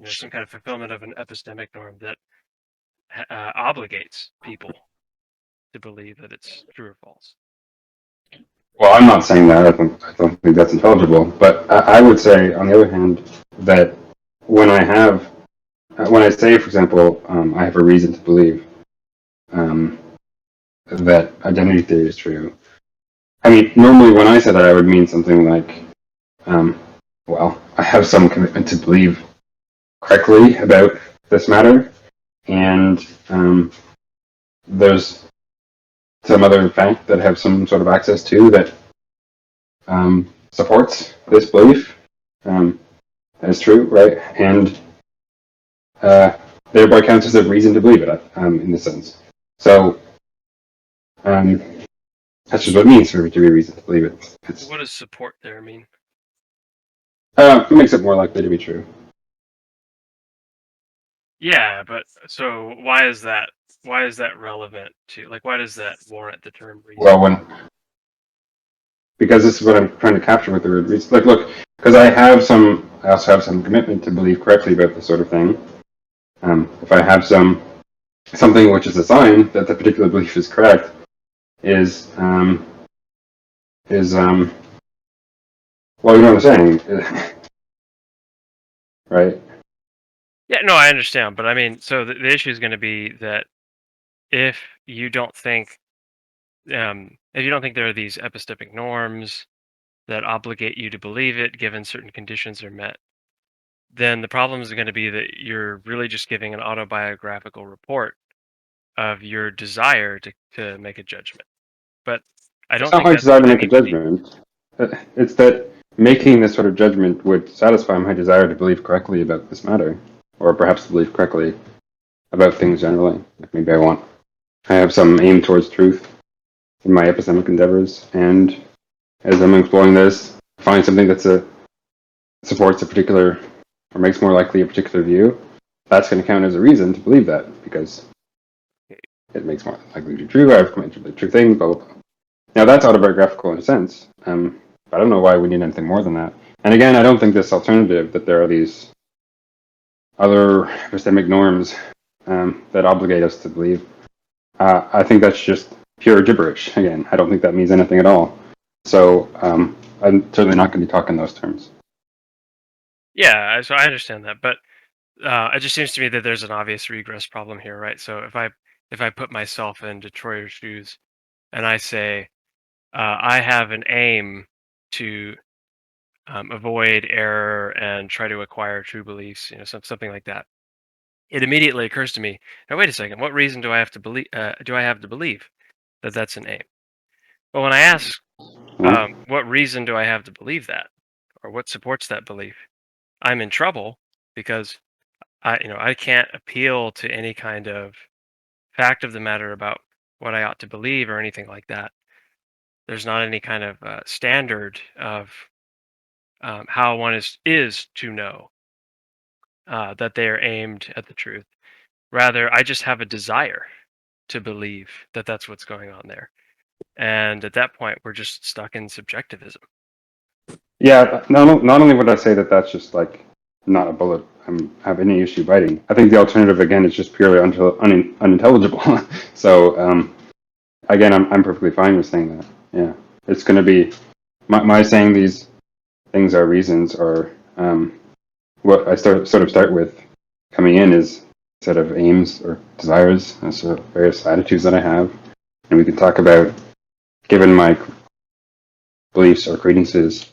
some kind of fulfillment of an epistemic norm that obligates people to believe that it's true or false. Well, I'm not saying that. I don't think that's intelligible. But I would say, on the other hand, that when when I say, for example, I have a reason to believe um, that identity theory is true. I mean, normally when I said that, I would mean something like, um, well, I have some commitment to believe correctly about this matter, and there's some other fact that I have some sort of access to that supports this belief. That is true, right? And uh, thereby counts as a reason to believe it, in this sense. So um, that's just what it means for it to be a reason to believe it. What does support there mean? It makes it more likely to be true. Yeah, but so why is that? Why is that relevant to why does that warrant the term reason? Well, because this is what I'm trying to capture with the word reason. Like, look, because I also have some commitment to believe correctly about this sort of thing. If I have something which is a sign that the particular belief is correct, is well, you know what I'm saying, right? Yeah, no, I understand, but I mean, so the issue is going to be that if you don't think there are these epistemic norms that obligate you to believe it, given certain conditions are met, then the problem is going to be that you're really just giving an autobiographical report of your desire to make a judgment. But I It's don't not think my that's desire what to you make a mean to be. judgment. It's that making this sort of judgment would satisfy my desire to believe correctly about this matter, or perhaps to believe correctly about things generally. Like maybe I have some aim towards truth in my epistemic endeavors, and as I'm exploring this, find something that supports a particular or makes more likely a particular view. That's going to count as a reason to believe that because it makes more likely to be true. I've committed the true thing. Blah blah blah. Now that's autobiographical in a sense. But I don't know why we need anything more than that. And again, I don't think this alternative that there are these other epistemic norms that obligate us to believe. I think that's just pure gibberish. Again, I don't think that means anything at all. So I'm certainly not going to be talking those terms. Yeah, so I understand that, but it just seems to me that there's an obvious regress problem here, right? So if I put myself in Detroiter's shoes and I say I have an aim to avoid error and try to acquire true beliefs, something like that, it immediately occurs to me. Now, wait a second. What reason do I have to believe? Do I have to believe that that's an aim? Well, when I ask, Huh? what reason do I have to believe that, or what supports that belief, I'm in trouble because I can't appeal to any kind of fact of the matter about what I ought to believe or anything like that. There's not any kind of standard of how one is to know that they are aimed at the truth. Rather, I just have a desire to believe that that's what's going on there. And at that point, we're just stuck in subjectivism. Yeah, not only would I say that that's just like not a bullet have any issue biting. I think the alternative again is just purely unintelligible. So again, I'm perfectly fine with saying that. Yeah, it's going to be my saying these things are reasons, or what I sort of start with coming in is a set of aims or desires, and sort of various attitudes that I have, and we can talk about, given my beliefs or credences,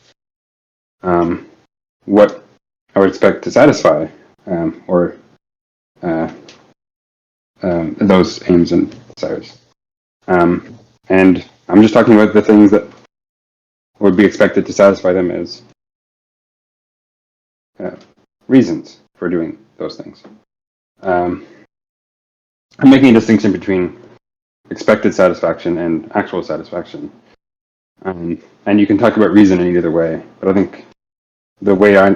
what I would expect to satisfy or uh, those aims and desires. And I'm just talking about the things that would be expected to satisfy them as uh, reasons for doing those things. I'm making a distinction between expected satisfaction and actual satisfaction. And you can talk about reason in either way, but I think the way I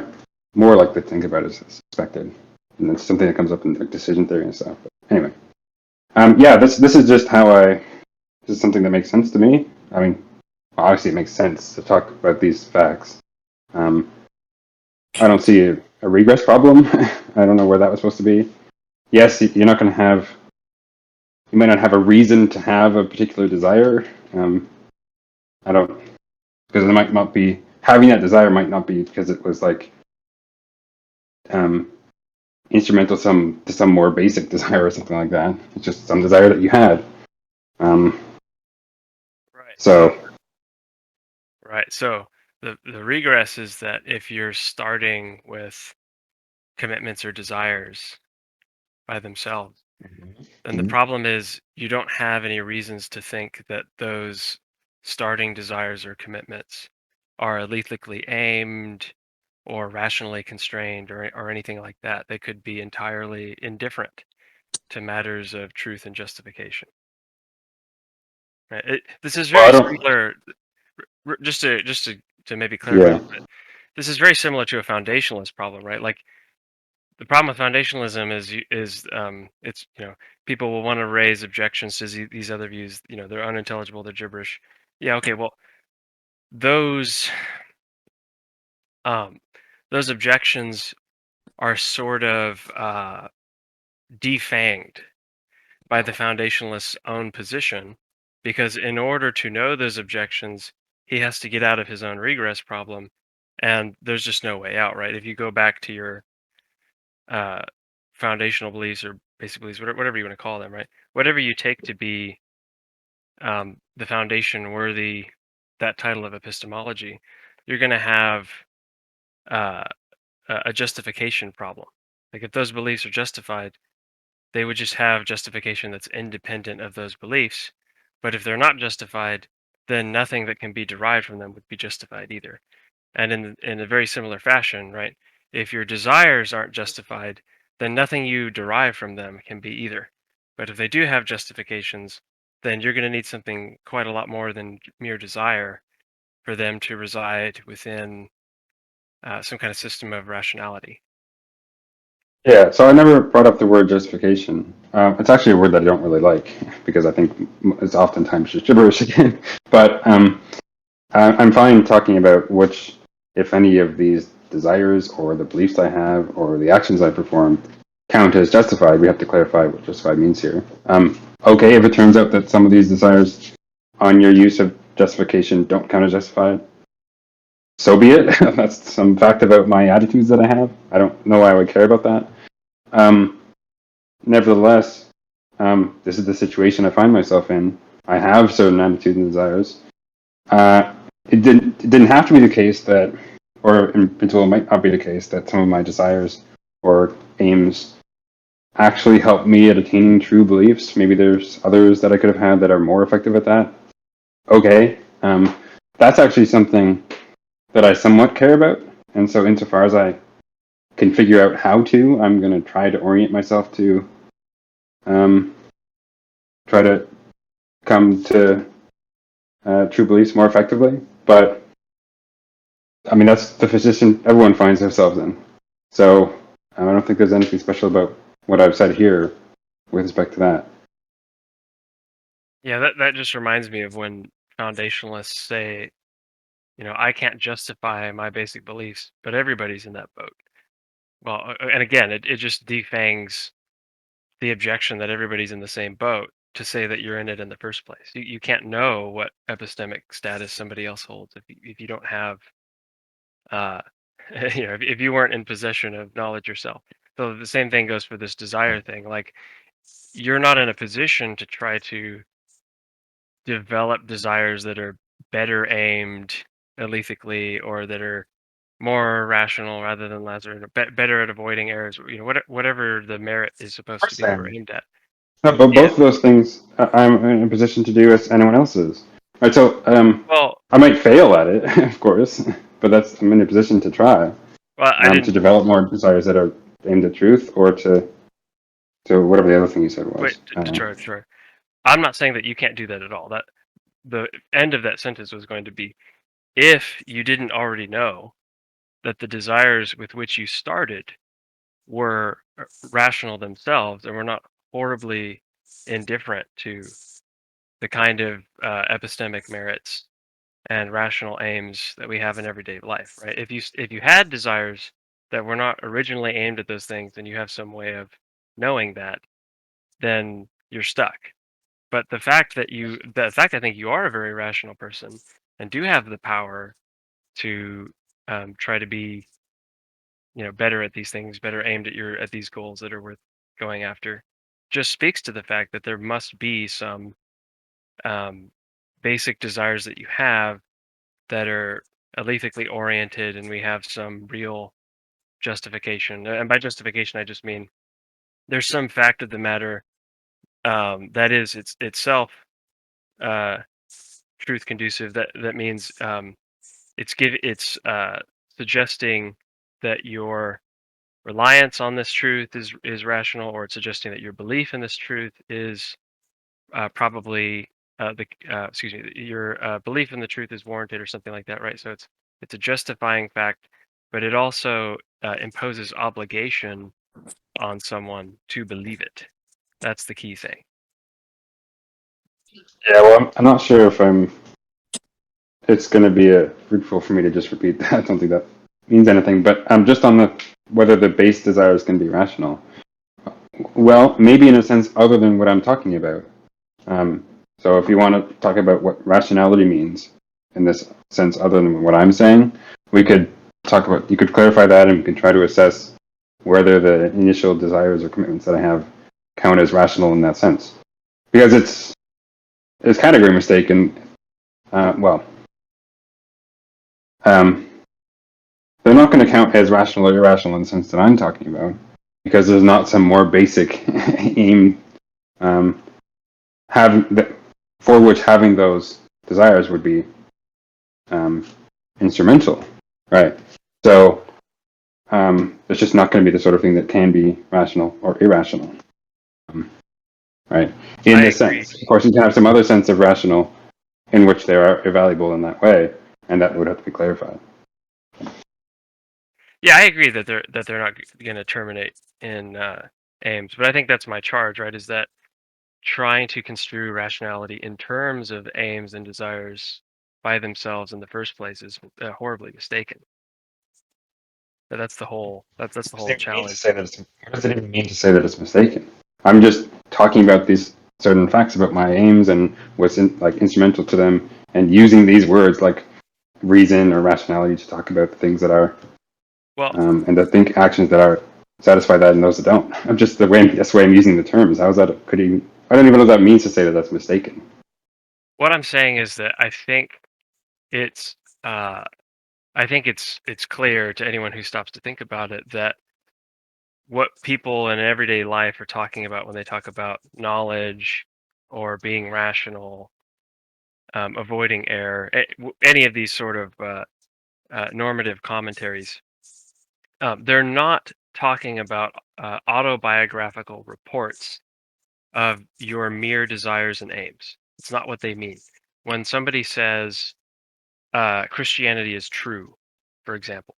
more like to think about it is expected. And it's something that comes up in like decision theory and stuff. But anyway, yeah, this is just this is something that makes sense to me. I mean, obviously it makes sense to talk about these facts. I don't see a regress problem. I don't know where that was supposed to be. Yes, you're not going to have. You might not have a reason to have a particular desire. I don't, because it might not be having that desire might not be because it was like instrumental to some more basic desire or something like that. It's just some desire that you had. Right. So Right. So the regress is that if you're starting with commitments or desires by themselves, then the problem is you don't have any reasons to think that those starting desires or commitments are lethically aimed or rationally constrained or anything like that. They could be entirely indifferent to matters of truth and justification. Right? This is well, very I don't. similar. Just to maybe clarify a Yeah, little bit. This is very similar to a foundationalist problem, right? Like the problem with foundationalism is it's people will want to raise objections to these other views. They're unintelligible, they're gibberish. Yeah, okay, well those um, those objections are sort of defanged by the foundationalist's own position, because in order to know those objections, he has to get out of his own regress problem, and there's just no way out, right? If you go back to your uh, foundational beliefs or basic beliefs, whatever you want to call them, right? Whatever you take to be the foundation worthy that title of epistemology, you're going to have uh, a justification problem. Like if those beliefs are justified, they would just have justification that's independent of those beliefs. But if they're not justified, then nothing that can be derived from them would be justified either. And in a very similar fashion, right? If your desires aren't justified, then nothing you derive from them can be either. But if they do have justifications, then you're going to need something quite a lot more than mere desire for them to reside within some kind of system of rationality. yeah. So I never brought up the word justification. It's actually a word that I don't really like because I think it's oftentimes just gibberish again. But I'm fine talking about which, if any, of these desires or the beliefs I have or the actions I perform count as justified. We have to clarify what justified means here. Okay, if it turns out that some of these desires on your use of justification don't count as justified, so be it. That's some fact about my attitudes that I have. I don't know why I would care about that. Um, Nevertheless, this is the situation I find myself in. I have certain attitudes and desires. It didn't have to be the case that, or in principle, it might not be the case that some of my desires or aims actually help me at attaining true beliefs. Maybe there's others that I could have had that are more effective at that. Okay, that's actually something that I somewhat care about, and so insofar as I can figure out how to, I'm going to try to orient myself to try to come to true beliefs more effectively. But I mean, that's the position everyone finds themselves in. So I don't think there's anything special about what I've said here with respect to that. Yeah, that just reminds me of when foundationalists say, I can't justify my basic beliefs, but everybody's in that boat. Well, and again, it just defangs the objection that everybody's in the same boat to say that you're in it in the first place. You can't know what epistemic status somebody else holds if you don't have, uh, if you weren't in possession of knowledge yourself. So the same thing goes for this desire thing. Like you're not in a position to try to develop desires that are better aimed ethically or that are more rational rather than lesser, better at avoiding errors. Whatever the merit is supposed to be or aimed at. No, but Yeah. both of those things I'm in a position to do as anyone else is. Right, so Well, I might fail at it, of course, but I'm in a position to try I to didn't. develop more desires that are aimed at truth or to whatever the other thing you said Wait, was. I don't know. sure. I'm not saying that you can't do that at all. That the end of that sentence was going to be if you didn't already know that the desires with which you started were rational themselves and were not horribly indifferent to the kind of epistemic merits and rational aims that we have in everyday life, right? If you had desires that were not originally aimed at those things, and you have some way of knowing that, then you're stuck. But the fact I think you are a very rational person and do have the power to try to be, better at these things, better aimed at these goals that are worth going after, just speaks to the fact that there must be some um, basic desires that you have that are alethically oriented, and we have some real justification. And by justification, I just mean there's some fact of the matter that is itself uh, truth conducive. That means it's suggesting that your reliance on this truth is rational, or it's suggesting that your belief in this truth is probably the excuse me, your belief in the truth is warranted, or something like that, right? So it's a justifying fact, but it also imposes obligation on someone to believe it. That's the key thing. Yeah, well, I'm not sure if it's going to be fruitful for me to just repeat that. I don't think that means anything. But just on whether the base desires can be rational. Well, maybe in a sense other than what I'm talking about. So if you want to talk about what rationality means in this sense other than what I'm saying, we could talk about, you could clarify that, and we can try to assess whether the initial desires or commitments that I have count as rational in that sense. Because it's category mistake, and they're not going to count as rational or irrational in the sense that I'm talking about, because there's not some more basic aim for which having those desires would be instrumental, right? So it's just not going to be the sort of thing that can be rational or irrational, right? In this sense, of course, you can have some other sense of rational in which they are valuable in that way, and that would have to be clarified. Yeah, I agree that they're not going to terminate in aims, but I think that's my charge, right? Is that trying to construe rationality in terms of aims and desires by themselves in the first place is horribly mistaken. That's the whole challenge. What does it even mean to say that it's mistaken? I'm just talking about these certain facts about my aims and what's instrumental to them, and using these words like reason or rationality to talk about the things that are, and the actions that are satisfy that and those that don't. I'm just that's the way I'm using the terms. How's that? I don't even know what that means to say that that's mistaken. What I'm saying is that I think it's clear to anyone who stops to think about it that what people in everyday life are talking about when they talk about knowledge or being rational, avoiding error, any of these sort of normative commentaries, they're not talking about autobiographical reports of your mere desires and aims. It's not what they mean. When somebody says Christianity is true, for example,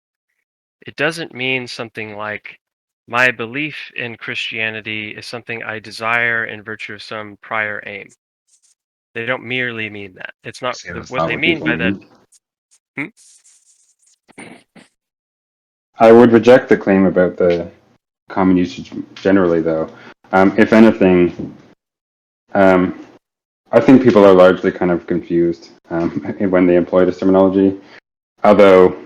it doesn't mean something like my belief in Christianity is something I desire in virtue of some prior aim. They don't merely mean that. It's not what they mean by that. I would reject the claim about the common usage generally, though. If anything, I think people are largely kind of confused when they employ this terminology. Although,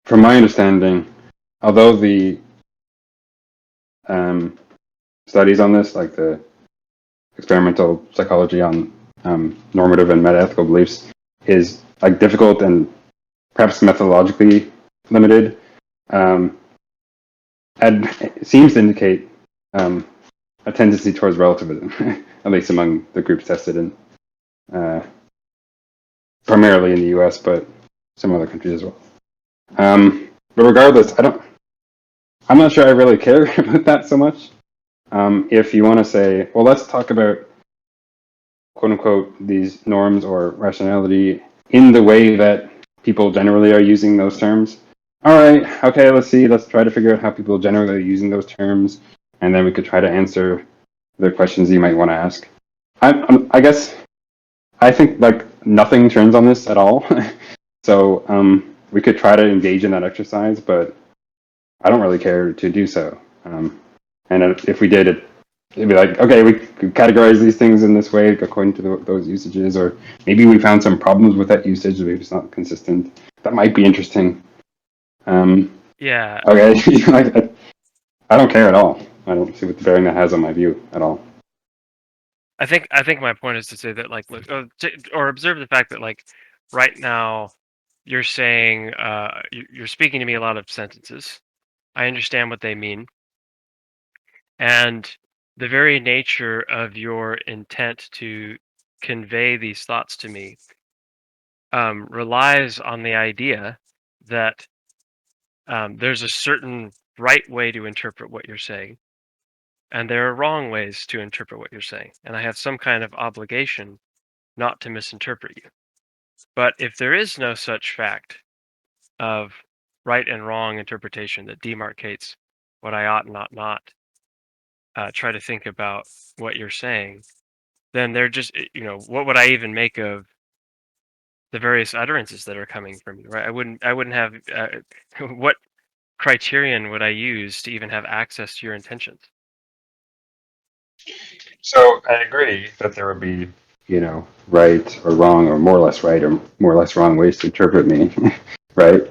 from my understanding, although the studies on this, like the experimental psychology on normative and metaethical beliefs, is difficult and perhaps methodologically limited, and it seems to indicate a tendency towards relativism, at least among the groups tested in primarily in the U.S., but some other countries as well. But regardless, I'm not sure I really care about that so much. If you want to say, well, let's talk about quote unquote these norms or rationality in the way that people generally are using those terms. All right, okay, let's try to figure out how people generally are using those terms, and then we could try to answer the questions you might want to ask. I guess I think nothing turns on this at all. So we could try to engage in that exercise, but I don't really care to do so. And if we did it, it'd be like, okay, we could categorize these things in this way according to those usages, or maybe we found some problems with that usage, maybe it's not consistent. That might be interesting. Yeah, Okay, I don't care at all. I don't see what the bearing that has on my view at all. I think my point is to say that, like, look, or observe the fact that, like, right now you're saying you're speaking to me a lot of sentences. I understand what they mean, and the very nature of your intent to convey these thoughts to me relies on the idea that there's a certain right way to interpret what you're saying, and there are wrong ways to interpret what you're saying, and I have some kind of obligation not to misinterpret you. But if there is no such fact of right and wrong interpretation that demarcates what I ought and ought not try to think about what you're saying, then they're just, what would I even make of the various utterances that are coming from you, right? I wouldn't have, what criterion would I use to even have access to your intentions? So I agree that there would be, right or wrong, or more or less right or more or less wrong ways to interpret me, right?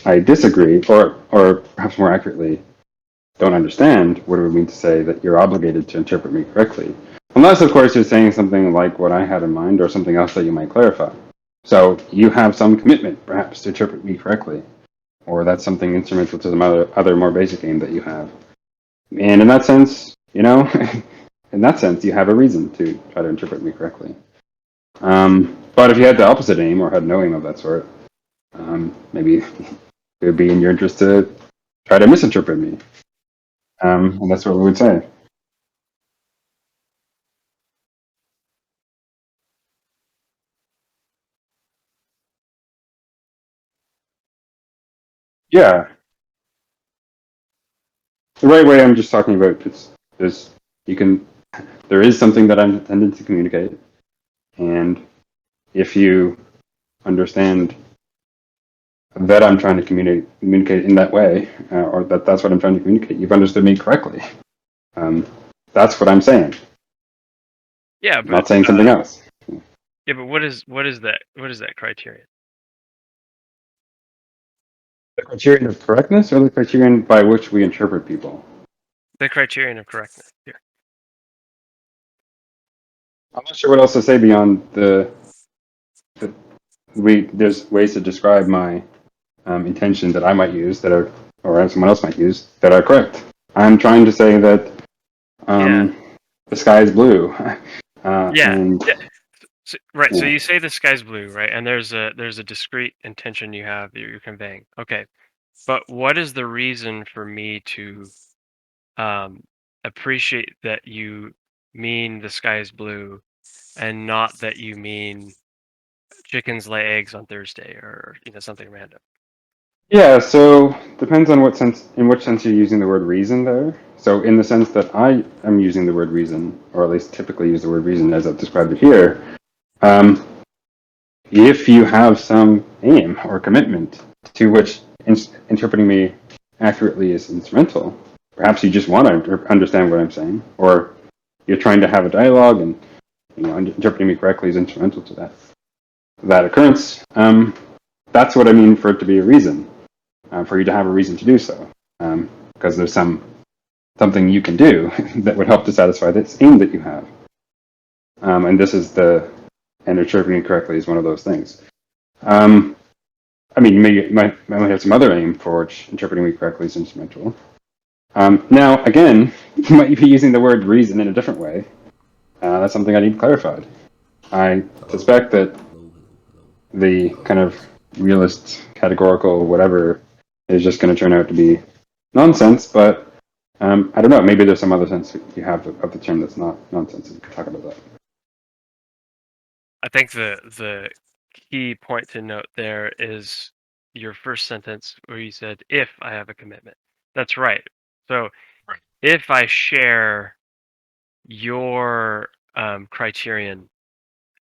I disagree, or perhaps more accurately, don't understand what it would mean to say that you're obligated to interpret me correctly. Unless, of course, you're saying something like what I had in mind or something else that you might clarify. So you have some commitment, perhaps, to interpret me correctly, or that's something instrumental to some other more basic aim that you have. And in that sense, in that sense, you have a reason to try to interpret me correctly. But if you had the opposite aim or had no aim of that sort, maybe it would be in your interest to try to misinterpret me. And that's what we would say. Yeah, the right way I'm just talking about is you can there is something that I'm intended to communicate, and if you understand that I'm trying to communicate in that way, or that's what I'm trying to communicate, you've understood me correctly. Um, that's what I'm saying. Yeah, I'm but not saying something else. what is that criterion? The criterion of correctness, or the criterion by which we interpret people? The criterion of correctness here. I'm not sure what else to say beyond the there's ways to describe my intention that I might use that are, or someone else might use, that are correct. I'm trying to say that Yeah, the sky is blue, yeah, and yeah. Right. So yeah. you say the sky's blue, right? And there's a discrete intention you have that you're conveying. Okay, but what is the reason for me to um, appreciate that you mean the sky is blue and not that you mean chickens lay eggs on Thursday, or something random? Yeah, so depends on in which sense you're using the word reason there. So in the sense that I am using the word reason, or at least typically use the word reason as I've described it here, um, if you have some aim or commitment to which interpreting me accurately is instrumental, perhaps you just want to understand what I'm saying, or you're trying to have a dialogue, and interpreting me correctly is instrumental to that occurrence. That's what I mean for it to be a reason, for you to have a reason to do so, because there's something you can do that would help to satisfy this aim that you have, and this is and interpreting it correctly is one of those things. Um, I mean, you might have some other aim for which interpreting me correctly is instrumental. Now, again, you might be using the word reason in a different way. That's something I need clarified. I suspect that the kind of realist, categorical, whatever, is just going to turn out to be nonsense, but I don't know. Maybe there's some other sense you have of the term that's not nonsense. We could talk about that. I think the key point to note there is your first sentence where you said, "If I have a commitment." That's right. So Right. if I share your criterion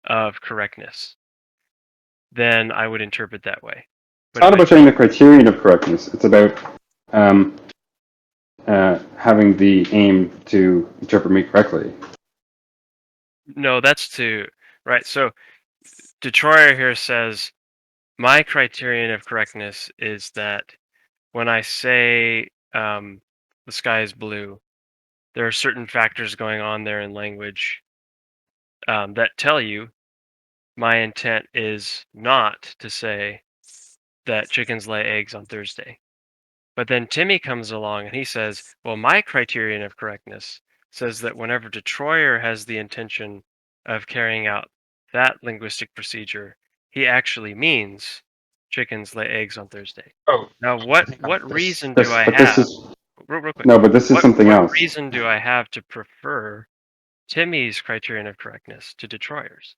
of correctness, then I would interpret that way. It's But not if I about sharing don't, the criterion of correctness. It's about having the aim to interpret me correctly. No, that's right. So Detroyer here says, my criterion of correctness is that when I say the sky is blue, there are certain factors going on there in language that tell you my intent is not to say that chickens lay eggs on Thursday. But then Timmy comes along and he says, well, my criterion of correctness says that whenever Detroyer has the intention of carrying out that linguistic procedure, he actually means chickens lay eggs on Thursday. Oh, Now, what reason do this, I but this have? is Real quick. no, but this is something What else. reason do I have to prefer Timmy's criterion of correctness to Detroyer's?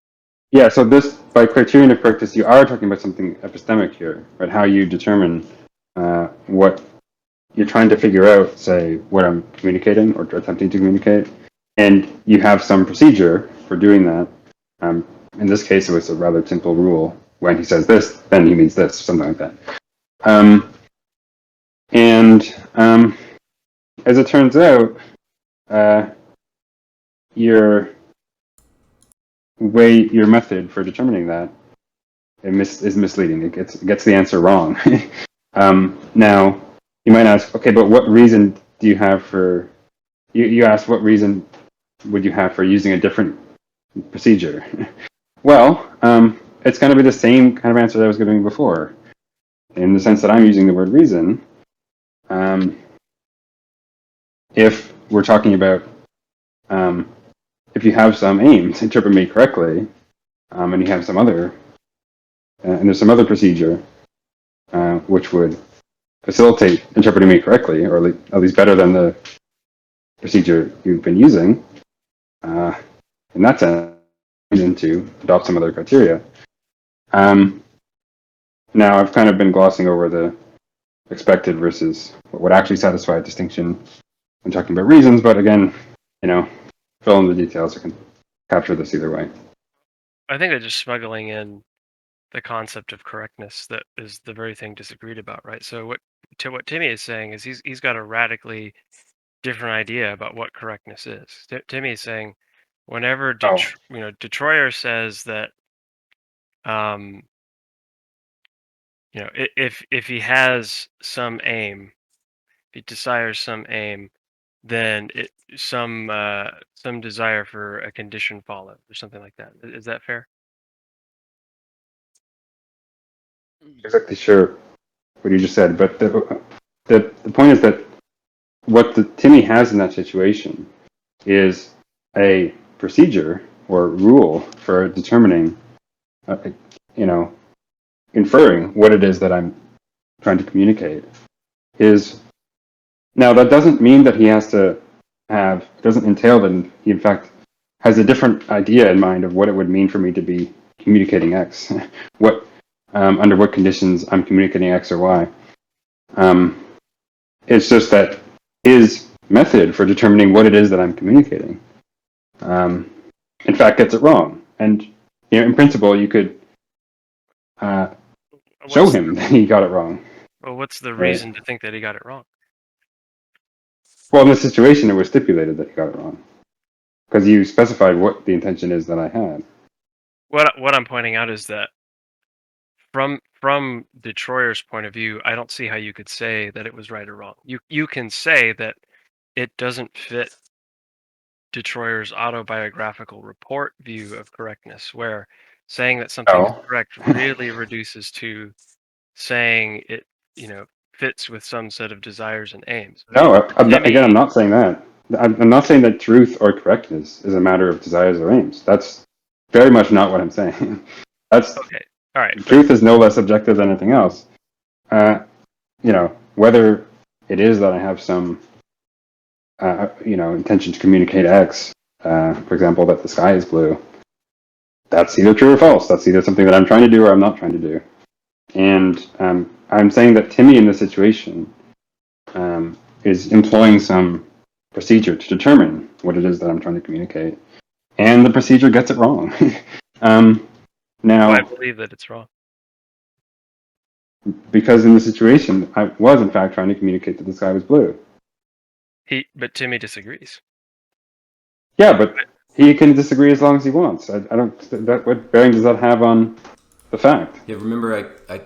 Yeah, so this, by criterion of correctness, you are talking about something epistemic here, right? How you determine what you're trying to figure out, say, what I'm communicating or attempting to communicate, and you have some procedure for doing that. In this case, it was a rather simple rule. When he says this, then he means this, something like that. And as it turns out, your method for determining that is misleading. It gets the answer wrong. Now, you might ask, okay, but what reason do you have for? You asked what reason would you have for using a different procedure? Well, it's going to be the same kind of answer that I was giving before, in the sense that I'm using the word reason. If we're talking about, if you have some aim to interpret me correctly, and you have some other, and there's some other procedure which would facilitate interpreting me correctly, or at least better than the procedure you've been using, in that sense, to adopt some other criteria. Now, I've kind of been glossing over the expected versus what would actually satisfy a distinction when talking about reasons, but again, fill in the details. I can capture this either way. I think they're just smuggling in the concept of correctness that is the very thing disagreed about, right? So what Timmy is saying is he's got a radically different idea about what correctness is. Timmy is saying whenever Detroyer says that if he has some aim, if he desires some aim, then some desire for a condition follows or something like that. Is that fair? Exactly sure what you just said, but the point is that what the Timmy has in that situation is a procedure or rule for determining, inferring what it is that I'm trying to communicate. Now that doesn't mean that he has to have. It doesn't entail that he in fact has a different idea in mind of what it would mean for me to be communicating X, what under what conditions I'm communicating X or Y. It's just that his method for determining what it is that I'm communicating, in fact, gets it wrong. And in principle, you could show him that he got it wrong. Well, what's the Right? reason to think that he got it wrong? Well, in this situation, it was stipulated that he got it wrong because you specified what the intention is that I had. What I'm pointing out is that from Detroyer's point of view, I don't see how you could say that it was right or wrong. You can say that it doesn't fit Detroyer's autobiographical report view of correctness, where saying that something is correct really reduces to saying it, fits with some set of desires and aims. No, I'm not saying that. I'm not saying that truth or correctness is a matter of desires or aims. That's very much not what I'm saying. That's okay. All right. Truth is no less objective than anything else. Whether it is that I have some, intention to communicate X, for example, that the sky is blue, that's either true or false. That's either something that I'm trying to do or I'm not trying to do. And I'm saying that Timmy in this situation is employing some procedure to determine what it is that I'm trying to communicate. And the procedure gets it wrong. Now, I believe that it's wrong. because in the situation, I was in fact trying to communicate that the sky was blue. But Timmy disagrees. Yeah, but he can disagree as long as he wants. I don't. That what bearing does that have on the fact? Yeah, remember I tried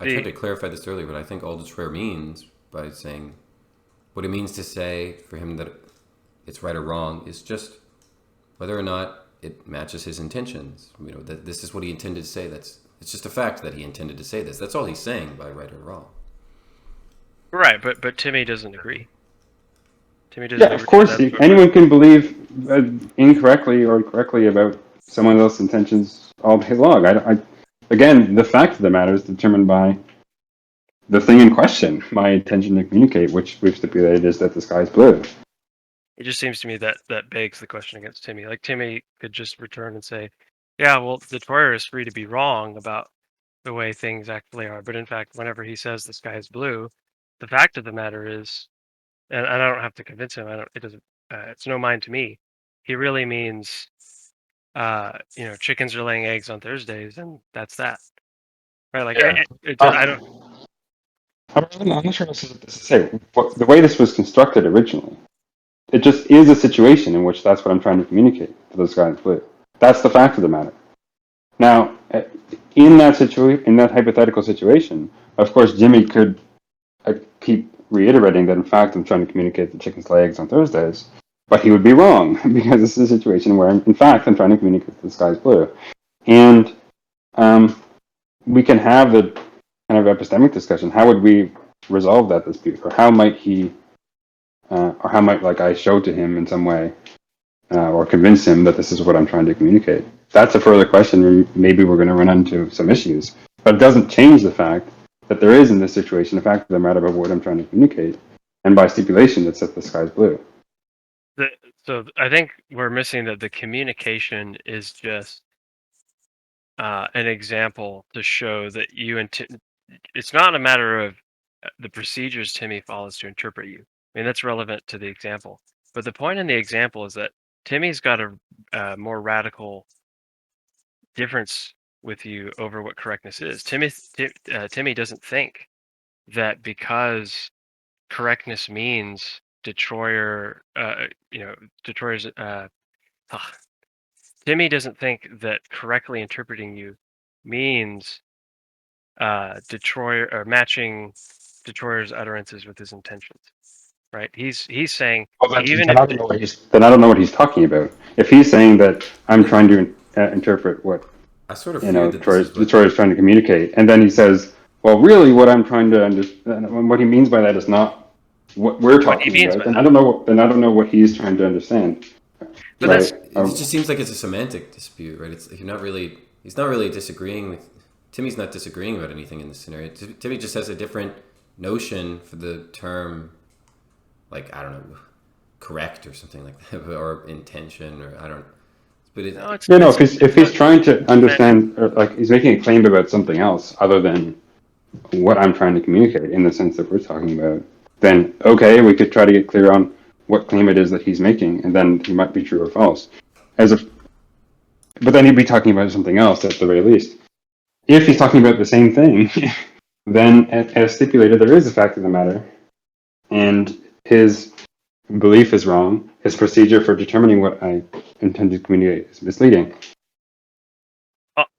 The to clarify this earlier, but I think all Detroit means by saying what it means to say for him that it's right or wrong is just whether or not it matches his intentions. You know, that this is what he intended to say. It's just a fact that he intended to say this. That's all he's saying by right or wrong. right, but Timmy doesn't agree. Timmy doesn't Yeah, of agree course. that Anyone can believe incorrectly or correctly about someone else's intentions all day long. Again, the fact of the matter is determined by the thing in question. My intention to communicate, which we've stipulated, is that the sky is blue. it just seems to me that begs the question against Timmy. Like Timmy could just return and say, "Yeah, well, the Detroiter is free to be wrong about the way things actually are, but in fact, whenever he says the sky is blue, the fact of the matter is, and I don't have to convince him. I don't. It doesn't. It's no mind to me. He really means, chickens are laying eggs on Thursdays, and that's that, right? Like, Yeah. I don't. I'm not sure what this is to say. The way this was constructed originally, it just is a situation in which that's what I'm trying to communicate to the sky is blue. That's the fact of the matter. Now, in that hypothetical situation, of course, Jimmy could keep reiterating that in fact I'm trying to communicate the chickens lay eggs on Thursdays, but he would be wrong because this is a situation where in fact I'm trying to communicate that the sky is blue, and we can have the kind of epistemic discussion. How would we resolve that dispute, or how might he, or how might like I show to him in some way, or convince him that this is what I'm trying to communicate? That's a further question. Maybe we're going to run into some issues, but it doesn't change the fact that there is in this situation a fact of the matter about what I'm trying to communicate, and by stipulation, it's that the sky's blue. So I think we're missing that the communication is just an example to show that you intend. It's not a matter of the procedures Timmy follows to interpret you. I mean, that's relevant to the example. But the point in the example is that Timmy's got a more radical difference with you over what correctness is. Timmy doesn't think that because correctness means Detroiter, Detroiters. Timmy doesn't think that correctly interpreting you means Detroit or matching Detroiter's utterances with his intentions, right? He's saying Well, even then if I don't know what he's talking about. If he's saying that I'm trying to interpret what I sort of fear that this is what Detroit is trying to communicate, and then he says, "Well, really, what I'm trying to understand, what he means by that is not what we're what he talking means about." by Then that, I don't know what he's trying to understand, but yeah, that's right? it just seems like it's a semantic dispute, right? It's he's not really disagreeing with Timmy's not disagreeing about anything in this scenario. Timmy just has a different notion for the term, like I don't know, correct or something like that, or intention, or I don't. But no, Yeah, no. it's If he's not trying to semantic. understand, or like he's making a claim about something else other than what I'm trying to communicate in the sense that we're talking about, then okay, we could try to get clear on what claim it is that he's making, and then he might be true or false. As if, but then he'd be talking about something else at the very least. If he's talking about the same thing, then as stipulated, there is a fact of the matter, and his belief is wrong. His procedure for determining what I intend to communicate is misleading.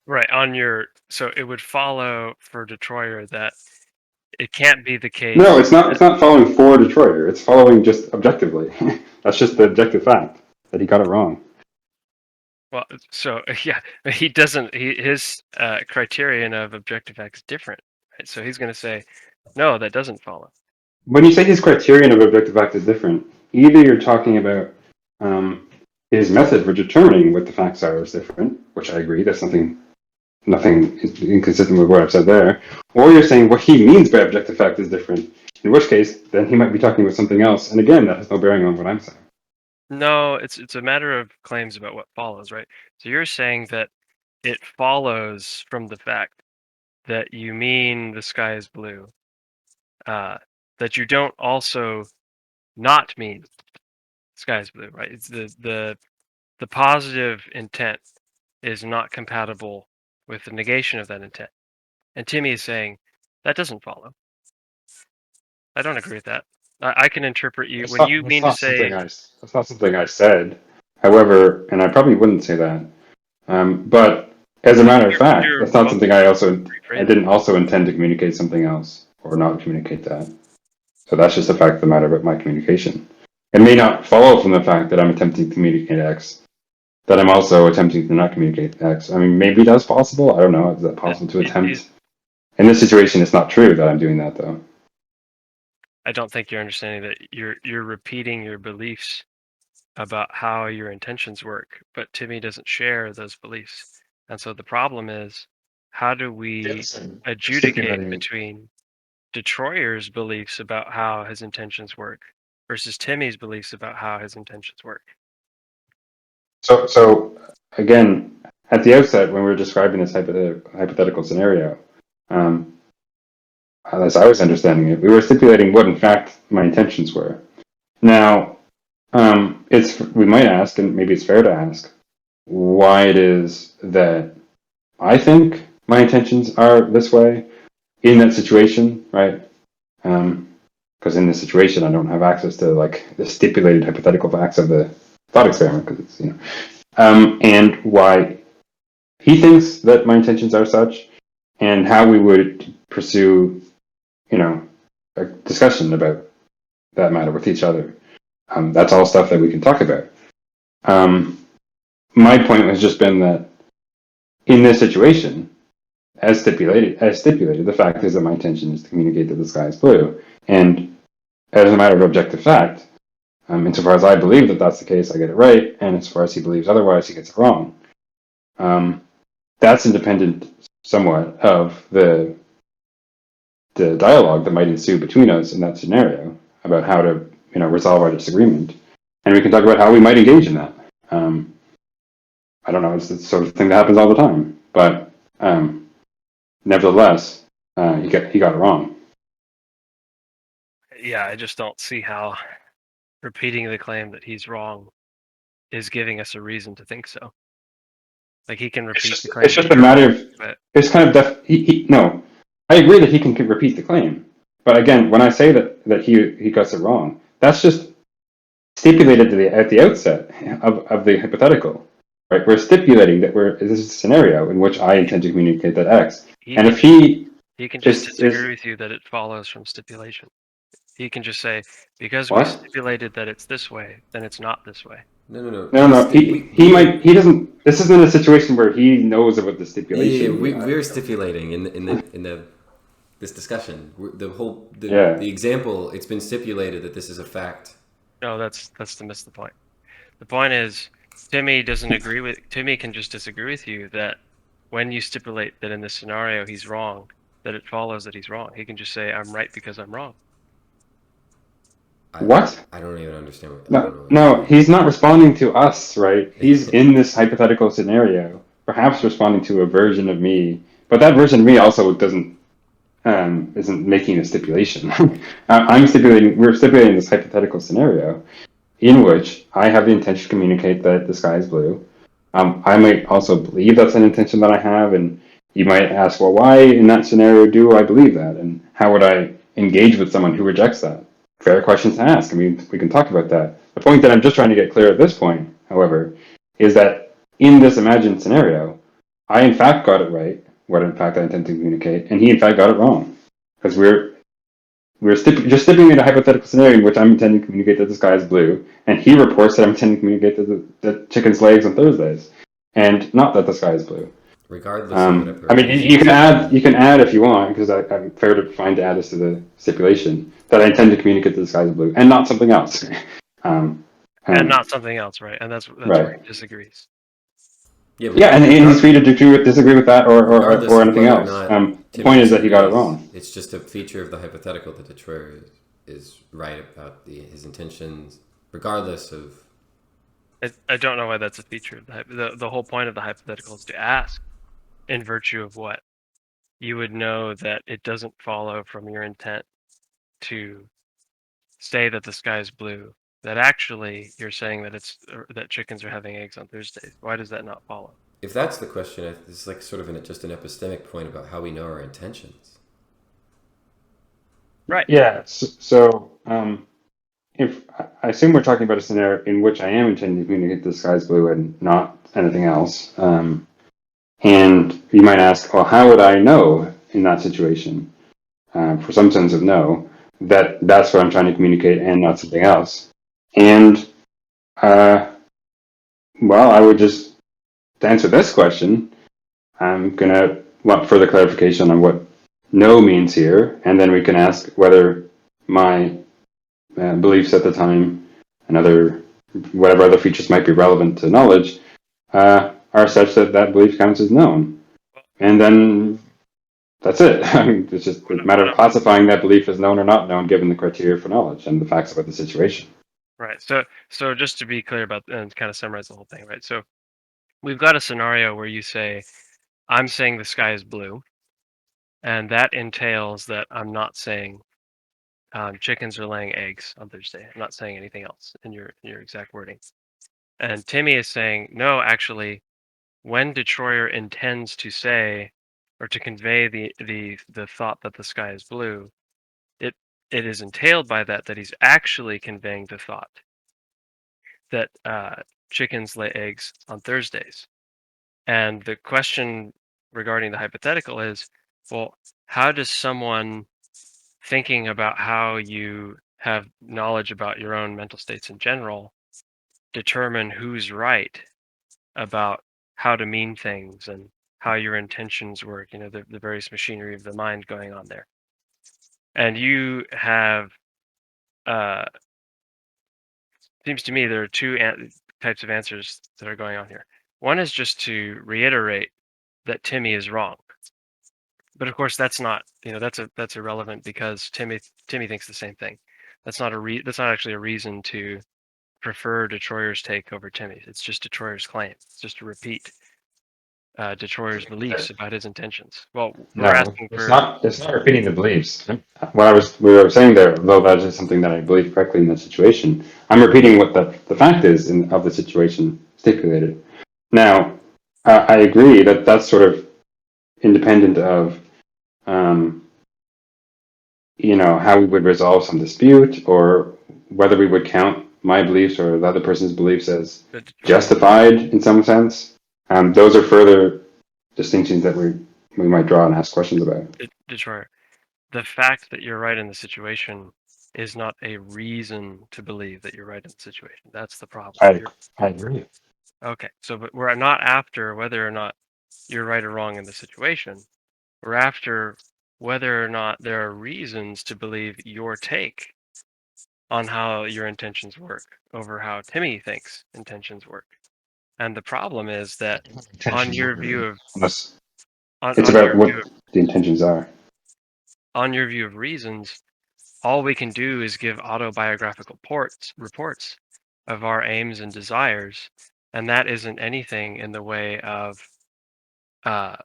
Right on your. So it would follow for Detroiter that it can't be the case. No, it's not. It's not following for Detroiter. It's following just objectively. That's just the objective fact that he got it wrong. Well, so yeah, he doesn't. His criterion of objective fact is different. Right? So he's going to say, no, that doesn't follow. When you say his criterion of objective fact is different, either you're talking about um, his method for determining what the facts are is different, which I agree. That's nothing inconsistent with what I've said there. Or you're saying what he means by objective fact is different. In which case, then he might be talking about something else. And again, that has no bearing on what I'm saying. No, it's a matter of claims about what follows, right? So you're saying that it follows from the fact that you mean the sky is blue, that you don't also not mean sky is blue, right? It's the positive intent is not compatible with the negation of that intent. And Timmy is saying That doesn't follow. I don't agree with that. I can interpret you That's when not, you that's mean to not say. that's not something I said. However, and I probably wouldn't say that. But as a matter of fact, You're that's not something I rephrasing. didn't also intend to communicate something else or not communicate that. So that's just a fact of the matter about my communication. It may not follow from the fact that I'm attempting to communicate X that I'm also attempting to not communicate X. I mean, maybe that's possible. I don't know. Is that possible to attempt? In this situation, it's not true that I'm doing that, though. I don't think you're understanding that you're repeating your beliefs about how your intentions work, but Timmy doesn't share those beliefs. And so the problem is, how do we adjudicate Stipulating. between Detroyer's beliefs about how his intentions work versus Timmy's beliefs about how his intentions work? So again, at the outset, when we were describing this hypothetical scenario, um, as I was understanding it, we were stipulating what, in fact, my intentions were. Now, we might ask, and maybe it's fair to ask, why it is that I think my intentions are this way in that situation, right? Because in this situation, I don't have access to like the stipulated hypothetical facts of the thought experiment, because it's and why he thinks that my intentions are such, and how we would pursue, a discussion about that matter with each other. That's all stuff that we can talk about. My point has just been that in this situation, as stipulated, the fact is that my intention is to communicate that the sky is blue, and as a matter of objective fact, insofar as I believe that that's the case, I get it right, and as far as he believes otherwise, he gets it wrong. That's independent somewhat of the dialogue that might ensue between us in that scenario about how to resolve our disagreement, and we can talk about how we might engage in that. I don't know, it's the sort of thing that happens all the time, but nevertheless, he got it wrong. Yeah, I just don't see how repeating the claim that he's wrong is giving us a reason to think so. Like he can repeat the claim. It's just a matter of but it's kind of no. I agree that he can repeat the claim, but again, when I say that he got it wrong, that's just stipulated at the outset of the hypothetical, right? We're stipulating that this is a scenario in which I intend to communicate that X, and if he can just disagree is with you that it follows from stipulation. He can just say, because we what? stipulated that it's this way, then it's not this way. No. He doesn't. This isn't a situation where he knows about the stipulation. We're stipulating in this discussion. Yeah. The example. It's been stipulated that this is a fact. No, that's to miss the point. The point is, Timmy can just disagree with you that when you stipulate that in this scenario he's wrong, that it follows that he's wrong. He can just say, I'm right because I'm wrong. What? I don't even understand what. No, he's not responding to us, right? He's in this hypothetical scenario, perhaps responding to a version of me, but that version of me also isn't making a stipulation. We're stipulating this hypothetical scenario in which I have the intention to communicate that the sky is blue. I might also believe that's an intention that I have, and you might ask, well, why in that scenario do I believe that, and how would I engage with someone who rejects that? Fair questions to ask. I mean, we can talk about that. The point that I'm just trying to get clear at this point, however, is that in this imagined scenario, I in fact got it right, what in fact I intend to communicate, and he in fact got it wrong. Because just stipulating a hypothetical scenario in which I'm intending to communicate that the sky is blue, and he reports that I'm intending to communicate that the chicken's legs on Thursdays, and not that the sky is blue. Regardless of whatever. I mean, you can add if you want, because I'm fair to find to add this to the stipulation that I intend to communicate that the sky is blue, and not something else. And not something else, right? And that's right. where he disagrees. Yeah, and he's free to disagree with that or anything else. The point is that he got it wrong. It's just a feature of the hypothetical that Detroit is right about his intentions, regardless of. I don't know why that's a feature of the whole point of the hypothetical is to ask, in virtue of what you would know that it doesn't follow from your intent to say that the sky is blue. That actually you're saying that chickens are having eggs on Thursdays. Why does that not follow? If that's the question, it's like sort of just an epistemic point about how we know our intentions. Right. Yeah. So, if I assume we're talking about a scenario in which I am intending to communicate the sky's blue and not anything else, and you might ask, well, how would I know in that situation, for some sense of no, that that's what I'm trying to communicate and not something else? And uh, well, I would just to answer this question, I'm gonna want further clarification on what no means here, and then we can ask whether my beliefs at the time and other whatever other features might be relevant to knowledge are such that that belief counts as known. And then that's it. I mean, it's just a matter What of I'm- classifying that belief as known or not known given the criteria for knowledge and the facts about the situation. right. So just to be clear about and kind of summarize the whole thing, right? So we've got a scenario where you say, I'm saying the sky is blue, and that entails that I'm not saying chickens are laying eggs on Thursday. I'm not saying anything else in your exact wording. And Timmy is saying, no, actually, when Detroyer intends to say or to convey the thought that the sky is blue, it it is entailed by that he's actually conveying the thought that chickens lay eggs on Thursdays. And the question regarding the hypothetical is, well, how does someone thinking about how you have knowledge about your own mental states in general determine who's right about how to mean things and how your intentions work, the various machinery of the mind going on there. And you have, uh, seems to me there are two types of answers that are going on here. One is just to reiterate that Timmy is wrong. But of course, that's not, that's irrelevant because Timmy thinks the same thing. That's not that's not actually a reason to prefer Detroyer's take over Timmy's. It's just Detroyer's claim. It's just to repeat Detroyer's beliefs about his intentions. Well, we're No, asking it's for not. It's not repeating the beliefs. What we were saying there, though, that is something that I believe correctly in that situation. I'm repeating what the fact is of the situation stipulated. Now, I agree that that's sort of independent of, um, how we would resolve some dispute or whether we would count my beliefs or the other person's beliefs as the justified in some sense. Those are further distinctions that we might draw and ask questions about. Detroyer. The fact that you're right in the situation is not a reason to believe that you're right in the situation. That's the problem. I agree. Okay, so but we're not after whether or not you're right or wrong in the situation. We're after whether or not there are reasons to believe your take on how your intentions work over how Timmy thinks intentions work. And the problem is that on Intentions your are view of unless on, it's on about your what view of, the intentions are. on your view of reasons, all we can do is give autobiographical reports of our aims and desires, and that isn't anything in the way of uh,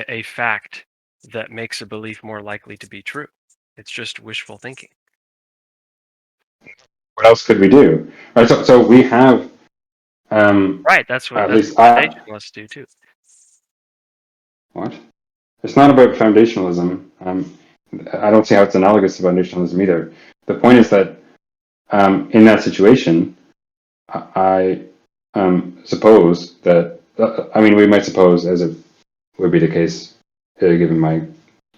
a fact that makes a belief more likely to be true. It's just wishful thinking. What else could we do? Right, so we have Right. That's what at least foundationalists do too. what? It's not about foundationalism. I don't see how it's analogous to foundationalism either. The point is that in that situation, I suppose that I mean we might suppose, as it would be the case, given my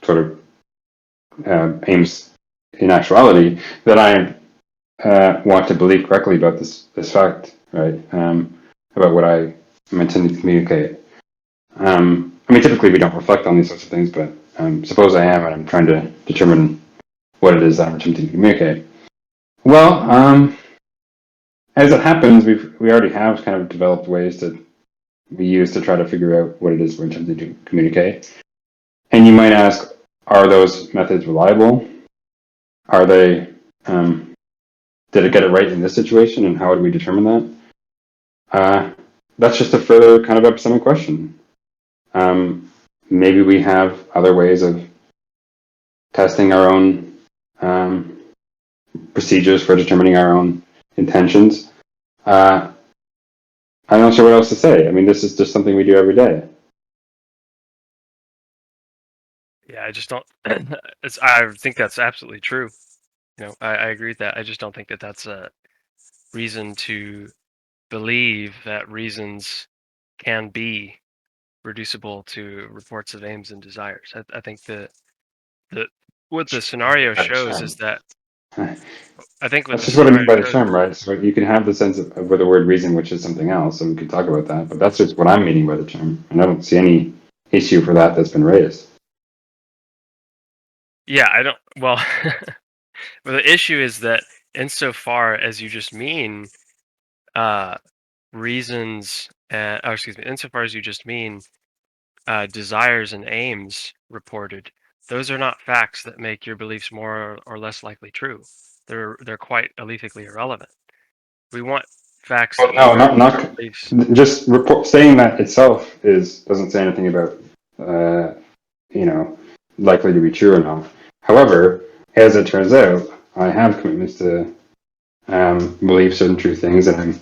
sort of aims in actuality, that I want to believe correctly about this fact, right? About what I am intending to communicate. I mean, typically we don't reflect on these sorts of things, but suppose I am, and I'm trying to determine what it is that I'm attempting to communicate. Well, as it happens, we already have kind of developed ways that we use to try to figure out what it is we're attempting to communicate. And you might ask, are those methods reliable? Are they did it get it right in this situation, and how would we determine that? That's just a further kind of epistemic question. Maybe we have other ways of testing our own procedures for determining our own intentions. I'm not sure what else to say. I mean, this is just something we do every day. Yeah, I just don't. I think that's absolutely true. I agree with that. I just don't think that that's a reason to believe that reasons can be reducible to reports of aims and desires. I think the what the scenario By the shows term. is that I think what That's the just what I mean scenario by the shows. term, right? So you can have the sense of with the word reason, which is something else, and we could talk about that. But that's just what I'm meaning by the term, and I don't see any issue for that that's been raised. Yeah, I don't. Well, well, the issue is that insofar as you just mean uh, reasons, or excuse me, insofar as you just mean desires and aims reported, those are not facts that make your beliefs more or less likely true. They're quite aleathically irrelevant. We want facts Well, that no, make not beliefs. just saying that itself is doesn't say anything about uh, you know likely to be true or not. However, as it turns out, I have commitments to believe certain true things, and I'm,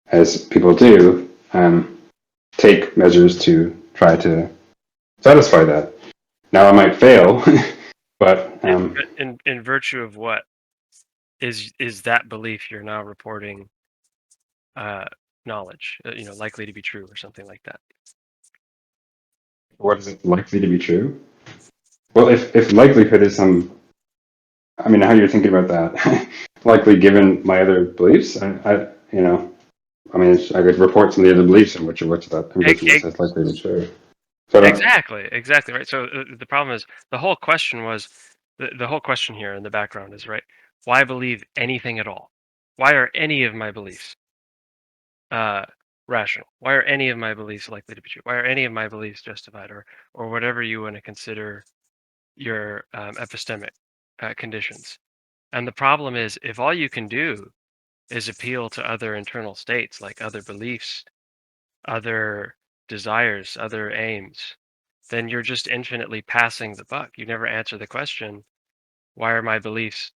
as people do, take measures to try to satisfy that. Now I might fail, but In virtue of what is that belief you're now reporting uh, knowledge, likely to be true or something like that. what is it likely to be true? Well, if likelihood is some, I mean, how you're thinking about that, likely given my other beliefs, I mean, I could report some of the other beliefs in which that in Ex- which ex- that's likely to be true. So I don't, exactly right. So the problem is the whole question was the whole question here in the background is right. Why believe anything at all? Why are any of my beliefs uh, rational? Why are any of my beliefs likely to be true? Why are any of my beliefs justified, or whatever you want to consider your epistemic conditions? And the problem is, if all you can do is appeal to other internal states, like other beliefs, other desires, other aims, then you're just infinitely passing the buck. You never answer the question, why are my beliefs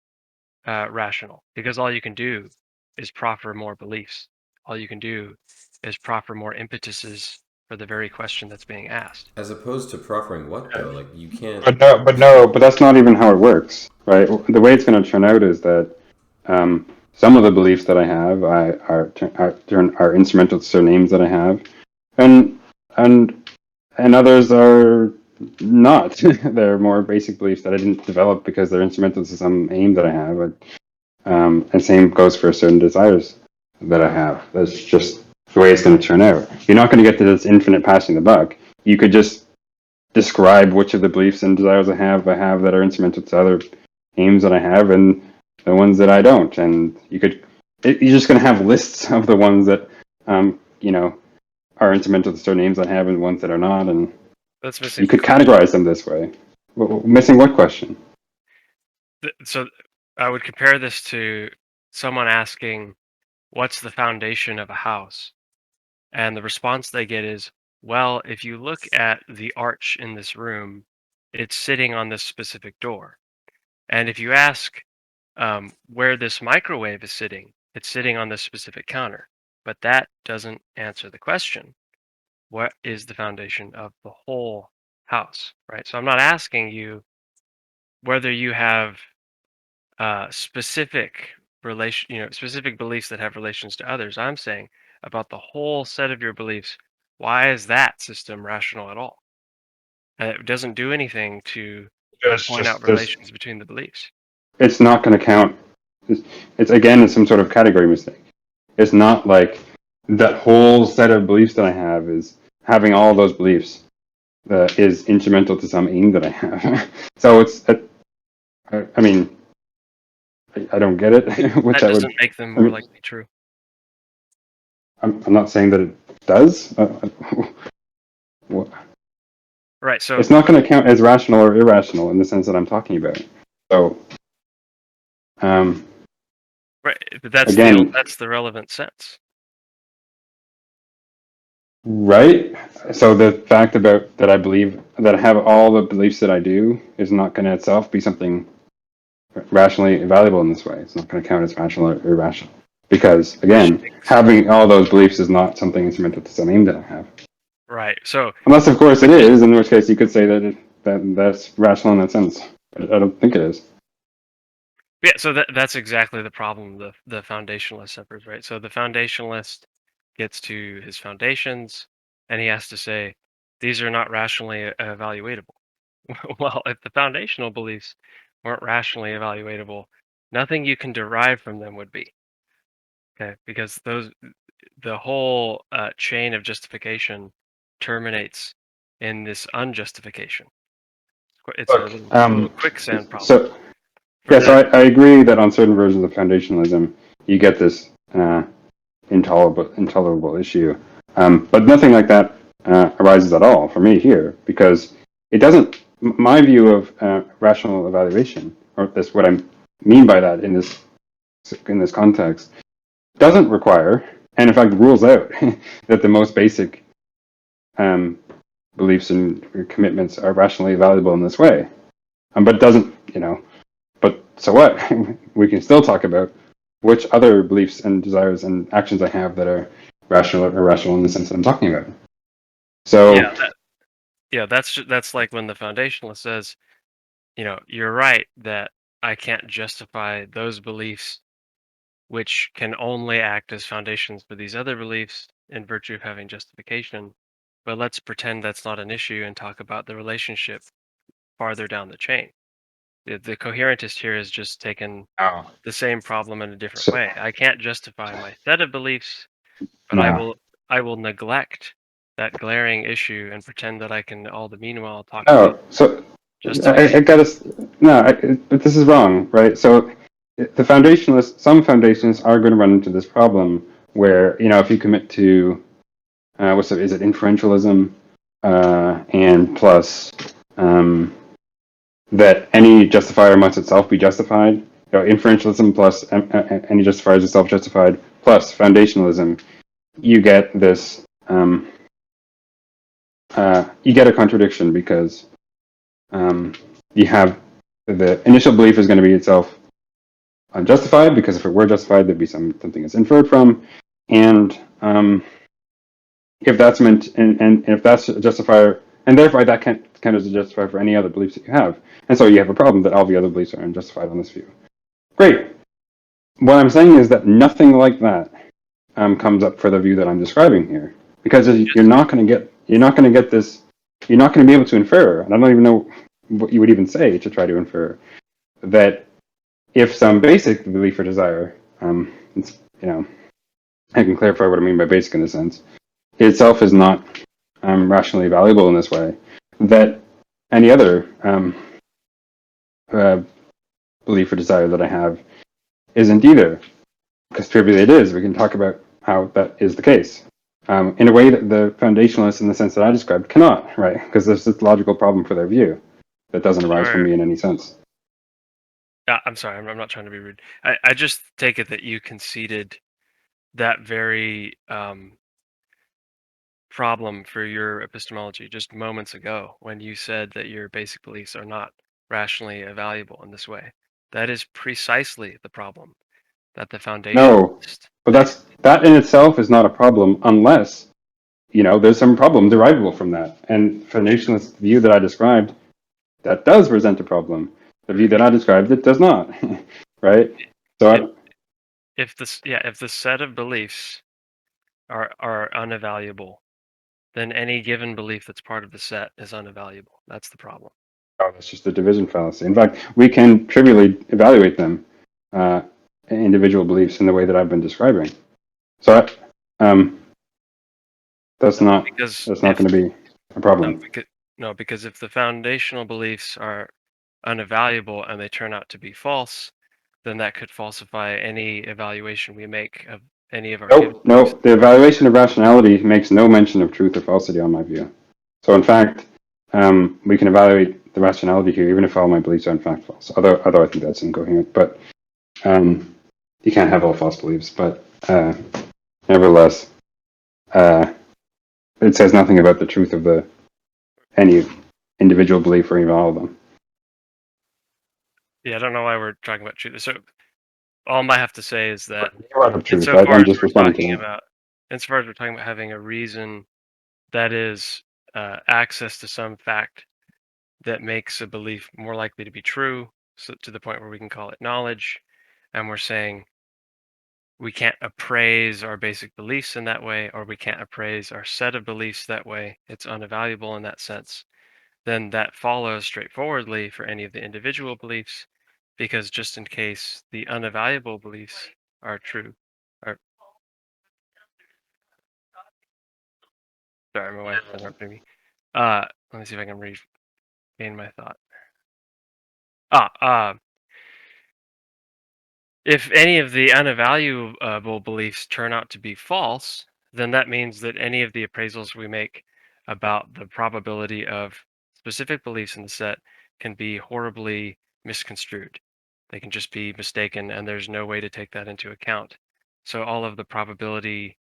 rational? Because all you can do is proffer more beliefs. All you can do is proffer more impetuses for the very question that's being asked. As opposed to proffering what though? Like you can't. but that's not even how it works, right? The way it's going to turn out is that some of the beliefs that I have are instrumental to certain aims that I have, and and and others are not. They're more basic beliefs that I didn't develop because they're instrumental to some aim that I have. And same goes for certain desires that I have. That's just the way it's going to turn out. You're not going to get to this infinite passing the buck. You could just describe which of the beliefs and desires I have that are instrumental to other aims that I have, and the ones that I don't. And you're just going to have lists of the ones that, are instrumental to certain aims I have and ones that are not. And That's missing you the could question. categorize them this way. Missing what question? So I would compare this to someone asking, what's the foundation of a house? And the response they get is, well, if you look at the arch in this room, it's sitting on this specific door. And if you ask where this microwave is sitting, it's sitting on this specific counter. But that doesn't answer the question. What is the foundation of the whole house, right? So I'm not asking you whether you have specific specific beliefs that have relations to others. I'm saying about the whole set of your beliefs. Why is that system rational at all? And it doesn't do anything to point out There's relations between the beliefs. it's not going to count. It's again some sort of category mistake. It's not like that whole set of beliefs that I have is having all those beliefs is instrumental to some aim that I have. So I mean, I don't get it. Which That I would. doesn't make them I more mean, likely true. I'm not saying that it does. Right. So It's not going to count as rational or irrational in the sense that I'm talking about. So um, right, but that's again, the relevant sense. right? So the fact about that I believe that I have all the beliefs that I do is not going to itself be something rationally valuable in this way. It's not going to count as rational or irrational. Because again, having all those beliefs is not something instrumental to some aim that I have. Right. So Unless, of course, it is, in which case you could say that that's rational in that sense. But I don't think it is. Yeah, so that's exactly the problem the foundationalist suffers, right? So the foundationalist gets to his foundations, and he has to say these are not rationally evaluatable. Well, if the foundational beliefs weren't rationally evaluatable, nothing you can derive from them would be. Okay, because the whole chain of justification terminates in this unjustification. It's a Look, little quicksand problem. so For yeah, so that, I agree that on certain versions of foundationalism, you get this intolerable issue, but nothing like that arises at all for me here because it doesn't. My view of rational evaluation, or this, what I mean by that in this context, doesn't require, and in fact rules out, that the most basic beliefs and commitments are rationally valuable in this way. But it doesn't, but so what? We can still talk about which other beliefs and desires and actions I have that are rational or irrational in the sense that I'm talking about. So, that's like when the foundationalist says, you're right that I can't justify those beliefs which can only act as foundations for these other beliefs in virtue of having justification. But let's pretend that's not an issue and talk about the relationship farther down the chain. The coherentist here has just taken oh, the same problem in a different so way. I can't justify my set of beliefs, but no. I will neglect that glaring issue and pretend that I can all the meanwhile talk about Oh, so I justification. gotta, no, but this is wrong, right? So the foundationalists, some foundations are going to run into this problem where, if you commit to, is it inferentialism, and plus, that any justifier must itself be justified. Inferentialism plus any justifier is itself justified plus foundationalism. You get this. You get a contradiction because you have the initial belief is going to be itself unjustified because if it were justified, there'd be something it's inferred from, and if that's meant and if that's a justifier, and therefore that can't count as a justifier for any other beliefs that you have, and so you have a problem that all the other beliefs are unjustified on this view. Great. What I'm saying is that nothing like that comes up for the view that I'm describing here, because you're not going to get this, you're not going to be able to infer, and I don't even know what you would even say to try to infer that if some basic belief or desire, it's, I can clarify what I mean by basic in this sense, itself is not rationally valuable in this way, that any other belief or desire that I have isn't either. Because trivially it is. We can talk about how that is the case. In a way that the foundationalists, in the sense that I described, cannot, right? Because there's this logical problem for their view that doesn't arise from Sure. me in any sense. I'm sorry. I'm not trying to be rude. I just take it that you conceded that very problem for your epistemology just moments ago when you said that your basic beliefs are not rationally evaluable in this way. That is precisely the problem that the No, foundationalist but faces. that in itself is not a problem unless there's some problem derivable from that. And foundationalist view that I described, that does present a problem. The view that I described, it does not, right? So If the set of beliefs are unevaluable, then any given belief that's part of the set is unevaluable. That's the problem. that's just a division fallacy. In fact, we can trivially evaluate them, individual beliefs, in the way that I've been describing. So that's not going to be a problem. Because if the foundational beliefs are unevaluable and they turn out to be false, then that could falsify any evaluation we make of any of our given beliefs. Nope. The evaluation of rationality makes no mention of truth or falsity on my view. So in fact, we can evaluate the rationality here, even if all my beliefs are in fact false. Although I think that's incoherent. But you can't have all false beliefs. But nevertheless, it says nothing about the truth of any individual belief or even all of them. Yeah, I don't know why we're talking about truth. So all I have to say is that Truth. insofar I'm as just we're responding talking to that. about, insofar as we're talking about having a reason that is access to some fact that makes a belief more likely to be true, so to the point where we can call it knowledge, and we're saying we can't appraise our basic beliefs in that way, or we can't appraise our set of beliefs that way, it's unavailable in that sense, then that follows straightforwardly for any of the individual beliefs, because just in case the unavailable beliefs are true, or sorry, my wife interrupted me. Let me see if I can regain my thought. Ah, if any of the unavaluable beliefs turn out to be false, then that means that any of the appraisals we make about the probability of specific beliefs in the set can be horribly misconstrued. They can just be mistaken, and there's no way to take that into account. So all of the probability,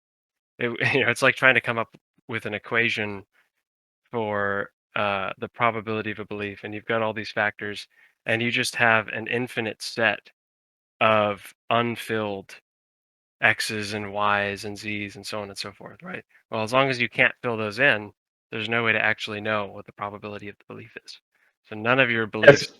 it's like trying to come up with an equation for the probability of a belief, and you've got all these factors, and you just have an infinite set of unfilled X's and Y's and Z's and so on and so forth, right? Well, as long as you can't fill those in, there's no way to actually know what the probability of the belief is. So none of your beliefs.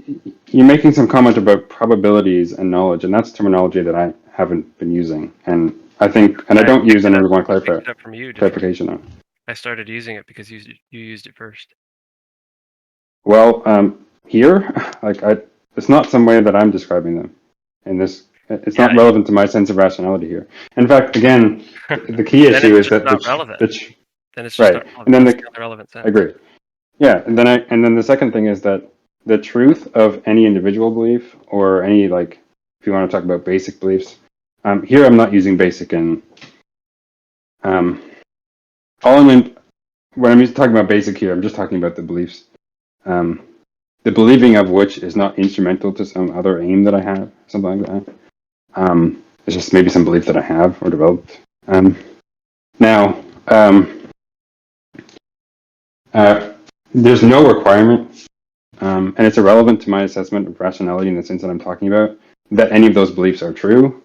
Yes, you're making some comment about probabilities and knowledge, and that's terminology that I haven't been using, and I think, and I don't use, and I want I picked it up from you. clarification on. I started using it because you used it first. Well, here, it's not some way that I'm describing them. In this, it's not relevant to my sense of rationality here. In fact, again, the key issue is that not relevant. Then it's just right, not relevant. and then the relevant sense. I agree. Yeah, and then the second thing is that the truth of any individual belief, or any, like, if you want to talk about basic beliefs, here I'm not using basic in all I'm in, when I'm talking about basic here, I'm just talking about the beliefs. The believing of which is not instrumental to some other aim that I have, something like that. It's just maybe some belief that I have or developed. Now, there's no requirement, and it's irrelevant to my assessment of rationality in the sense that I'm talking about, that any of those beliefs are true.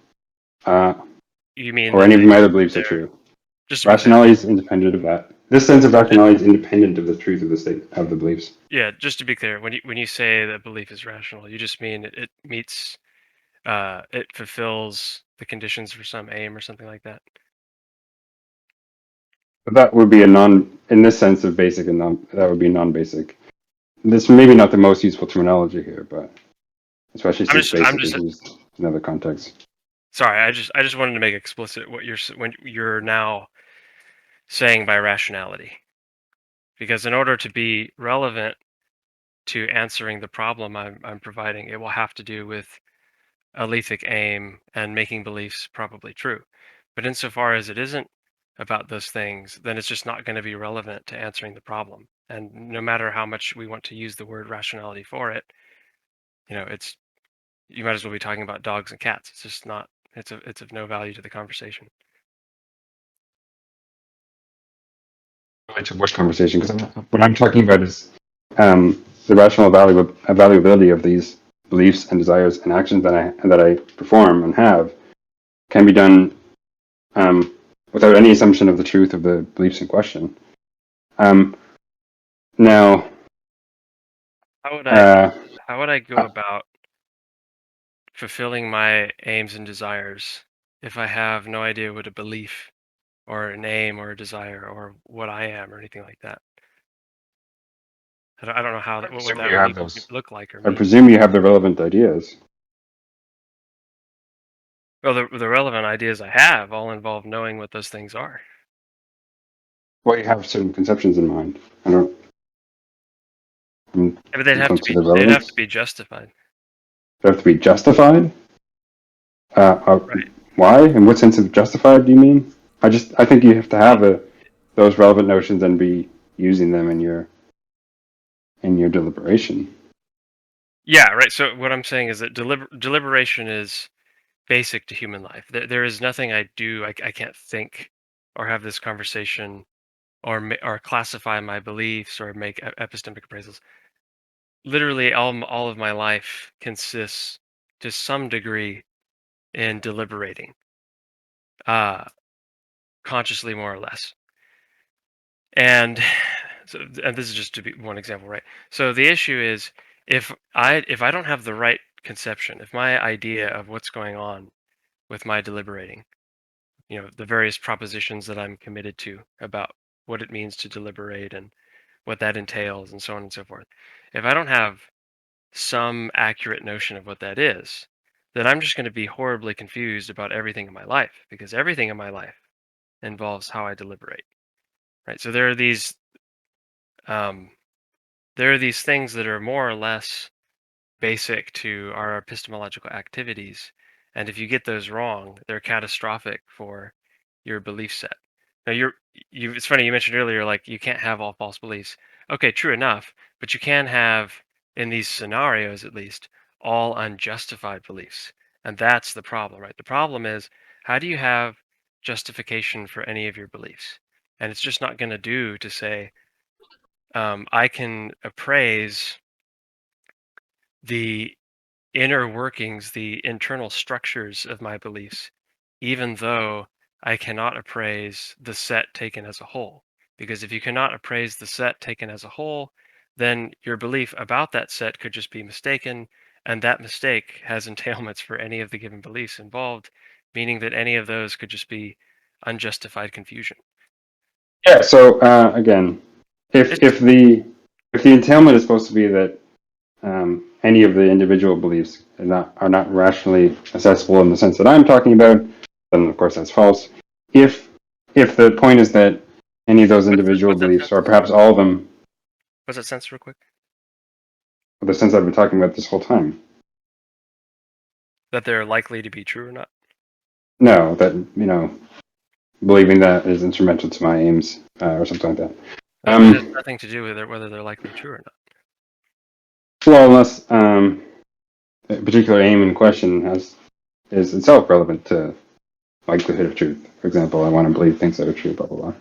You mean, or any of my other beliefs are true. Just rationality is independent of that. This sense of rationality is independent of the truth of the state of the beliefs. Yeah, just to be clear, when you say that belief is rational, you just mean it meets, it fulfills the conditions for some aim or something like that. But that would be in this sense of basic and that would be non-basic. This may be not the most useful terminology here, but especially since basic is used in other contexts. Sorry, I just wanted to make explicit what you're now saying by rationality, because in order to be relevant to answering the problem I'm providing, it will have to do with a lethic aim and making beliefs probably true. But insofar as it isn't about those things, then it's just not going to be relevant to answering the problem. And no matter how much we want to use the word rationality for it, it's, you might as well be talking about dogs and cats. It's just not. It's of no value to the conversation. It's a worse conversation, because what I'm talking about is the rational valuability of these beliefs and desires and actions that I perform and have can be done without any assumption of the truth of the beliefs in question. Now, how would I go about fulfilling my aims and desires if I have no idea what a belief or an aim or a desire or what I am or anything like that? I don't know how what would that really look like or mean. I presume you have the relevant ideas. Well, the relevant ideas I have all involve knowing what those things are. Well, you have certain conceptions in mind. I don't. But they'd have to be justified. They have to be justified? Right. Why? In what sense of justified do you mean? I think you have to have those relevant notions and be using them in your deliberation. Yeah, right. So what I'm saying is that deliberation is basic to human life. There is nothing I do. I can't think or have this conversation or classify my beliefs or make epistemic appraisals. Literally, all of my life consists to some degree in deliberating, consciously more or less. And So, and this is just to be one example, right? So the issue is if I don't have the right conception, if my idea of what's going on with my deliberating, the various propositions that I'm committed to about what it means to deliberate and what that entails and so on and so forth. If I don't have some accurate notion of what that is, then I'm just going to be horribly confused about everything in my life because everything in my life involves how I deliberate, right? So um, there are these things that are more or less basic to our epistemological activities, and if you get those wrong, they're catastrophic for your belief set. Now, it's funny you mentioned earlier, like you can't have all false beliefs. Okay, true enough, but you can have, in these scenarios at least, all unjustified beliefs, and that's the problem, right? The problem is how do you have justification for any of your beliefs? And it's just not going to do to say I can appraise the inner workings, the internal structures of my beliefs, even though I cannot appraise the set taken as a whole. Because if you cannot appraise the set taken as a whole, then your belief about that set could just be mistaken, and that mistake has entailments for any of the given beliefs involved, meaning that any of those could just be unjustified confusion. Yeah. So again, if It's, if the if the entailment is supposed to be that any of the individual beliefs are not rationally accessible in the sense that I'm talking about, then of course that's false. If if the point is that any of those individual what's that beliefs, sense? or perhaps all of them, What's that sense, real quick? the sense I've been talking about this whole time, That they're likely to be true or not? no, that believing that is instrumental to my aims or something like that. It has nothing to do with whether they're likely true or not. Well, unless a particular aim in question is itself relevant to likelihood of truth. For example, I want to believe things that are true, blah blah blah.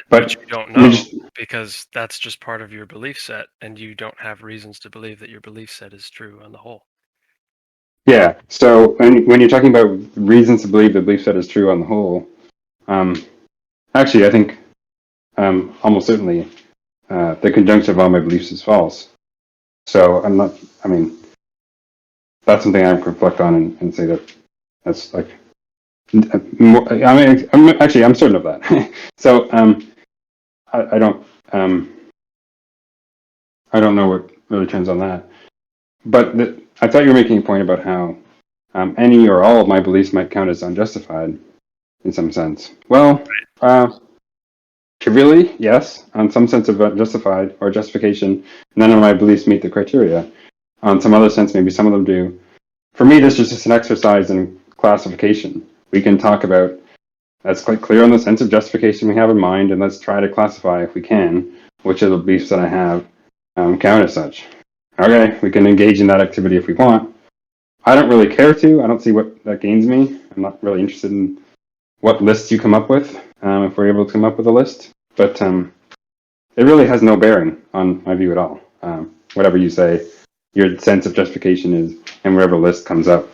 But you don't Let me know just because that's just part of your belief set, and you don't have reasons to believe that your belief set is true on the whole. Yeah. So when you're talking about reasons to believe the belief set is true on the whole, um, actually, I think almost certainly the conjunction of all my beliefs is false. So I'm not. I mean, that's something I reflect on and say that that's like. I'm certain of that. So I don't. I don't know what really turns on that. But I thought you were making a point about how any or all of my beliefs might count as unjustified in some sense. Well, trivially, yes, on some sense of justified or justification, none of my beliefs meet the criteria. On some other sense, maybe some of them do. For me, this is just an exercise in classification. We can talk about, that's quite clear on the sense of justification we have in mind, and let's try to classify, if we can, which of the beliefs that I have count as such. Okay, we can engage in that activity if we want. I don't really care to. I don't see what that gains me. I'm not really interested in what lists you come up with, if we're able to come up with a list. But it really has no bearing on my view at all. Whatever you say, your sense of justification is, and wherever list comes up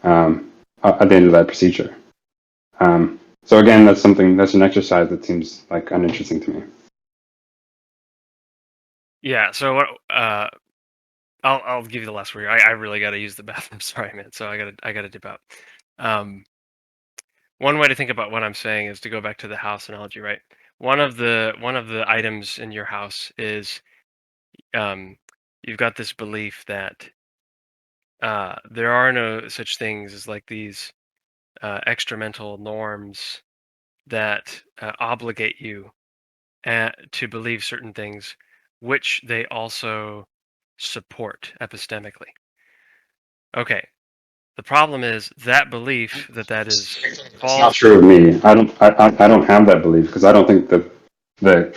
at the end of that procedure. So again, that's an exercise that seems like uninteresting to me. Yeah. So I'll give you the last word. I really got to use the bathroom. Sorry, man. So I gotta dip out. Um, One way to think about what I'm saying is to go back to the house analogy, right? One of the items in your house is um, you've got this belief that there are no such things as like these extramental norms that obligate you to believe certain things, which they also support epistemically. Okay, the problem is that belief that is It's not false. true of me. I don't have that belief because I don't think the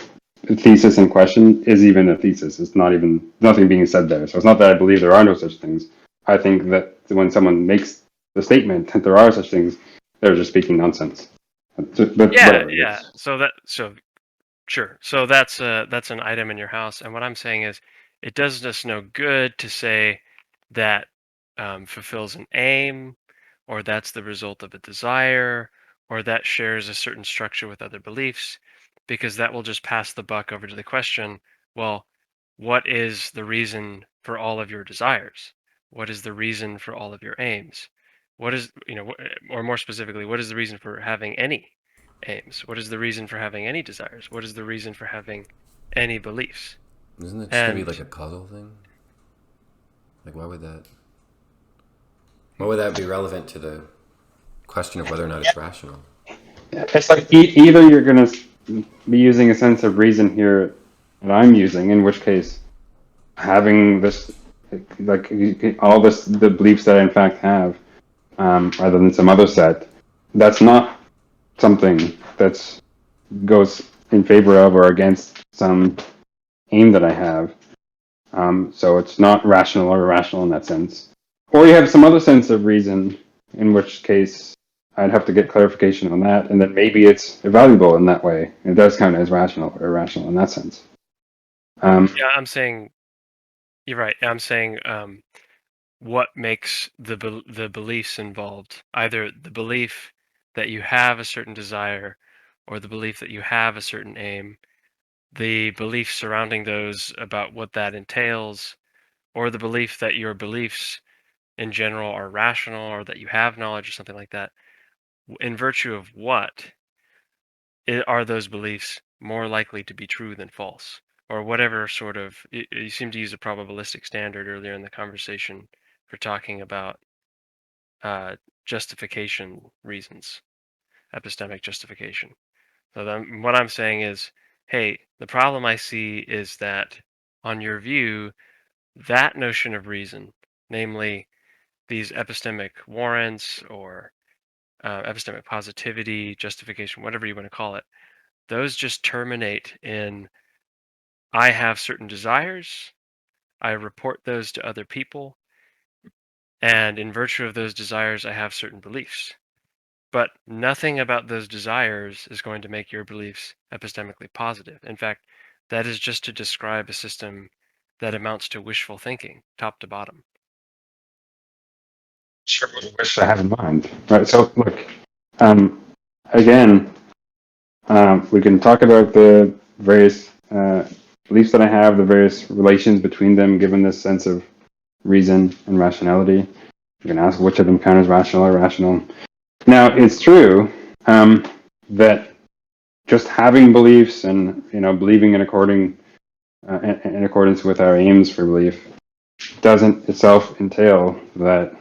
thesis in question is even a thesis. It's not even nothing being said there. So it's not that I believe there are no such things. I think that when someone makes the statement that there are such things, they're just speaking nonsense. But Yeah, whatever. yeah. So sure. So that's an item in your house, and what I'm saying is, it does us no good to say that fulfills an aim, or that's the result of a desire, or that shares a certain structure with other beliefs. because that will just pass the buck over to the question, well, what is the reason for all of your desires? What is the reason for all of your aims? What is, or more specifically, what is the reason for having any aims? What is the reason for having any desires? What is the reason for having any beliefs? Isn't it just gonna be And like a causal thing? Like, why would that be relevant to the question of whether or not it's rational? It's like either you're going to be using a sense of reason here that I'm using, in which case having this, like all this, the beliefs that I in fact have, rather than some other set, that's not something that's goes in favor of or against some aim that I have. So it's not rational or irrational in that sense. Or you have some other sense of reason, in which case I'd have to get clarification on that, and then maybe it's valuable in that way. It does count as rational or irrational in that sense. yeah, I'm saying you're right. I'm saying what makes the beliefs involved, either the belief that you have a certain desire or the belief that you have a certain aim, the belief surrounding those about what that entails, or the belief that your beliefs in general are rational or that you have knowledge or something like that. In virtue of what are those beliefs more likely to be true than false? Or whatever sort of, you seem to use a probabilistic standard earlier in the conversation for talking about justification reasons, epistemic justification. So then what I'm saying is, hey, the problem I see is that on your view, that notion of reason, namely these epistemic warrants or epistemic positivity, justification, whatever you want to call it, those just terminate in I have certain desires, I report those to other people, and in virtue of those desires, I have certain beliefs. But nothing about those desires is going to make your beliefs epistemically positive. In fact, that is just to describe a system that amounts to wishful thinking, top to bottom. Sure, what wish I have in mind, right? So look, again, we can talk about the various beliefs that I have, the various relations between them, given this sense of reason and rationality. You can ask which of them count as rational or irrational. Now, it's true that just having beliefs and believing in accordance with our aims for belief doesn't itself entail that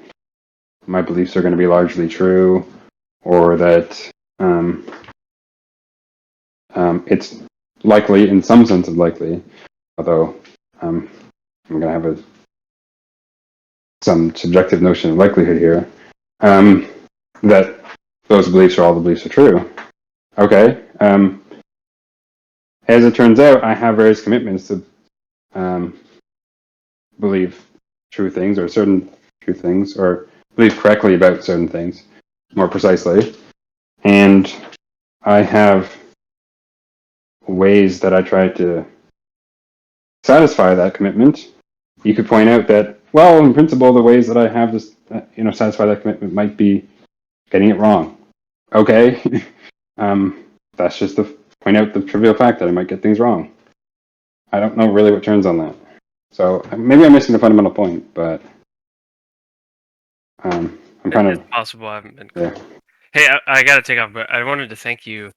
my beliefs are going to be largely true, or that it's likely, in some sense of likely, although I'm going to have some subjective notion of likelihood here, that those beliefs are all the beliefs are true. Okay. As it turns out, I have various commitments to believe true things, or certain true things, or believe correctly about certain things, more precisely. And I have ways that I try to satisfy that commitment. You could point out that, well, in principle, the ways that I have this, satisfy that commitment might be getting it wrong. Okay. That's just to point out the trivial fact that I might get things wrong. I don't know really what turns on that. So maybe I'm missing the fundamental point, but I'm kind It's of possible I haven't been clear. yeah. Hey, I got to take off, but I wanted to thank you